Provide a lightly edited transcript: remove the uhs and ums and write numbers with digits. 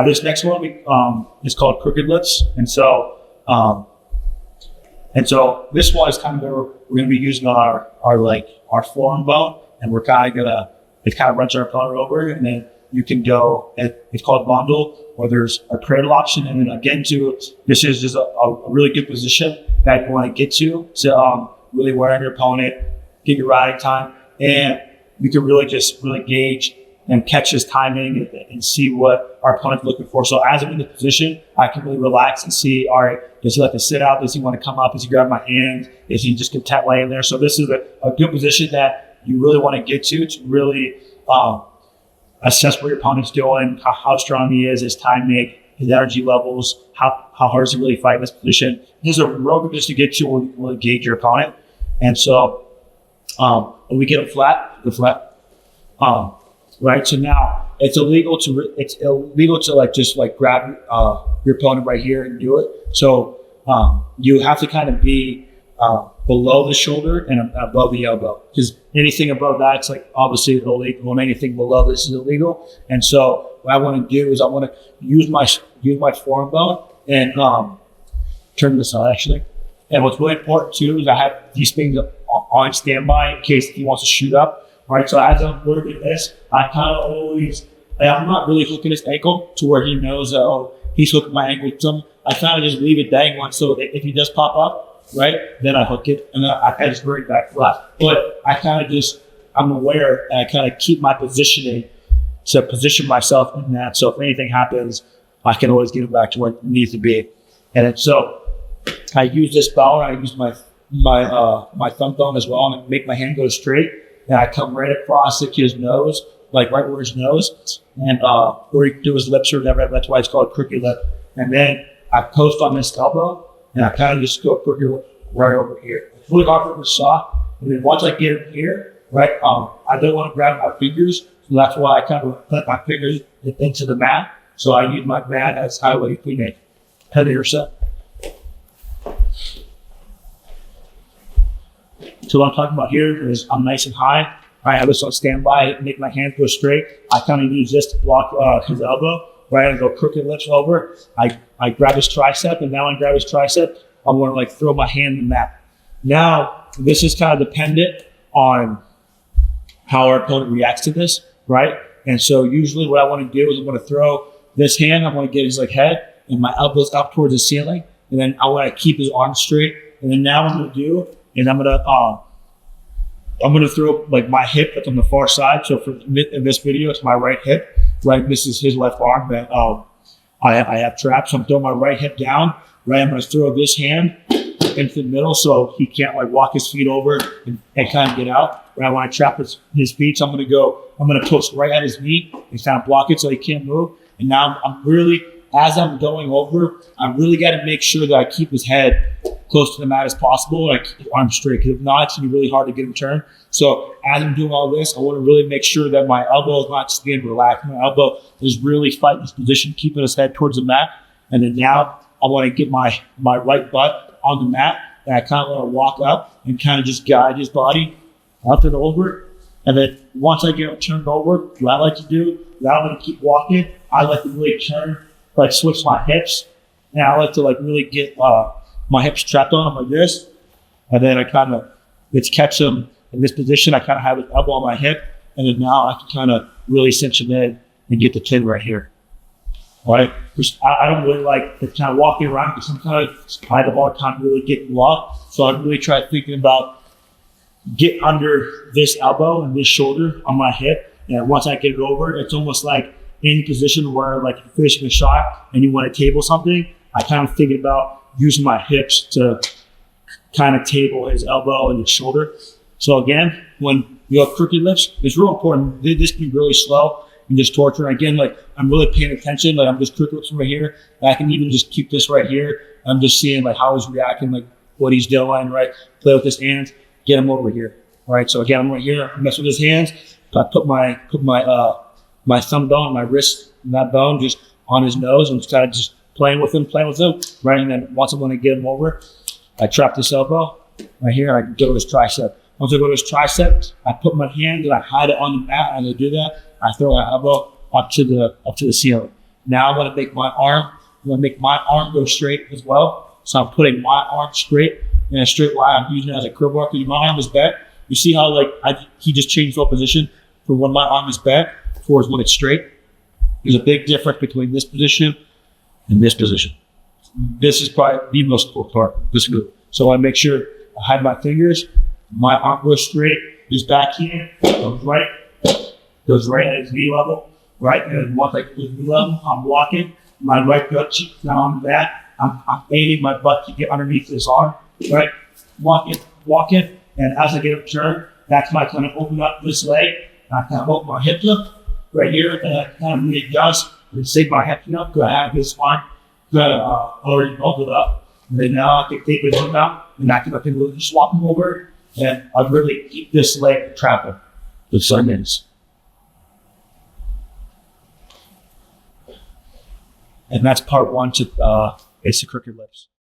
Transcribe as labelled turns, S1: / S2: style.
S1: This next one is called crooked lifts, and so this one is kind of where we're going to be using our forearm bone, and we're kind of gonna, it kind of runs our opponent over, and then you can go, it's called bundle, or there's a cradle option, and then again this is just a really good position that you want to get to really wear on your opponent, get your riding time, and you can really gauge and catch his timing and see what our opponent's looking for. So as I'm in the position, I can really relax and see, all right, does he like to sit out? Does he want to come up? Does he grab my hand? Is he just content laying there? So this is a good position that you really want to get to really assess what your opponent's doing, how strong he is, his timing, his energy levels, how hard is he really fighting this position. This is a real good position to get to where you can really gauge your opponent. And so when we get him flat, right? So now it's illegal to like just like grab your opponent right here and do it. So you have to kind of be below the shoulder and above the elbow, because anything above that, it's like obviously illegal, and anything below this is illegal. And so what I want to do is I want to use my forearm bone and turn this on actually. And what's really important too is I have these things on standby in case he wants to shoot up. Right, so as I'm working this, I kind of always, I'm not really hooking his ankle to where he knows, he's hooking my ankle to him. I kind of just leave it dangling, so if he does pop up, right, then I hook it, and then I just bring it back flat. But I kind of I'm aware, and I kind of keep my positioning to position myself in that, so if anything happens, I can always get it back to where it needs to be. And then, so I use this bone, I use my thumb bone as well, and make my hand go straight. And I come right across the kid's nose, like right where his nose, and where he do his lips or whatever. That's why it's called crooked lip. And then I post on this elbow, and I kind of just go crooked right over here. It's really hard for the soft. And then once I get it here, right, I don't want to grab my fingers, so that's why I kind of put my fingers into the mat. So I use my mat as highway between the head and your set. So what I'm talking about here is I'm nice and high. I have this on standby, make my hands go straight. I kind of use this to block his elbow, right? I go crooked lips over. I grab his tricep, and now when I grab his tricep, I'm going to like throw my hand in the mat. Now, this is kind of dependent on how our opponent reacts to this, right? And so usually what I want to do is I'm going to throw this hand, I want to get his like head, and my elbows up towards the ceiling, and then I want to keep his arms straight. And then now what I'm going to do is I'm gonna throw like my hip that's on the far side. So in this video, it's my right hip. Right, this is his left arm that I have trapped. So I'm throwing my right hip down. Right, I'm gonna throw this hand into the middle so he can't like walk his feet over and kind of get out. Right, I want to trap his feet. So I'm gonna post right at his knee and kind of block it so he can't move. And now I'm really, as I'm going over, I really got to make sure that I keep his head close to the mat as possible, like keep his arms straight, because if not, it's gonna be really hard to get him turned. So as I'm doing all this, I want to really make sure that my elbow is not just being relaxed. My elbow is really fighting this position, keeping his head towards the mat. And then now I want to get my right butt on the mat, and I kind of want to walk up and kind of just guide his body up and over. And then once I get him turned over, what I like to do, now I'm going to keep walking. I like to really turn, like switch my hips, and I like to like really get my hips trapped on him like this, and then I kind of, let's catch him in this position. I kind of have his elbow on my hip, and then now I can kind of really cinch him in and get the pin right here. All right, I don't really like to kind of walking around, because sometimes I have a hard time really getting locked. So I really try thinking about get under this elbow and this shoulder on my hip, and once I get it over, it's almost like any position where like you're finishing a shot and you want to table something. I kind of thinking about using my hips to kind of table his elbow and his shoulder. So again, when you have crooked lifts, it's real important. This can be really slow and just torture. Again, like I'm really paying attention. Like I'm just crooked lips right here. And I can even just keep this right here. I'm just seeing like how he's reacting, like what he's doing, right? Play with his hands, get him over here. All right. So again, I'm right here, I mess with his hands. So I put my thumb bone, my wrist, and that bone just on his nose, and kind of just playing with him, right? And then once I want to get him over, I trap this elbow right here, and I go to his tricep. Once I go to his tricep, I put my hand and I hide it on the mat. And I do that, I throw my elbow up to the ceiling. Now I want to make my arm go straight as well. So I'm putting my arm straight in a straight line. I'm using it as a curve bar because my arm is bent. You see how he just changed the position from when my arm is bent towards when it's straight. There's a big difference between this position and this position. This is probably the most important part. This group. So I make sure I hide my fingers. My arm goes straight. This back hand goes right at his knee level. Right, and once I get to his knee level, I'm walking. My right butt cheek down on that. I'm aiming my butt to get underneath this arm. Right, walking, and as I get a turn, that's my kind of open up this leg. I kind of open my hip up right here, and I kind of readjust and sink my hip up because I have this spine already opened up. And then now I can take it down, and I can really swap them over, and I really keep this leg trapping for some minutes. And that's part one to basic crooked lifts.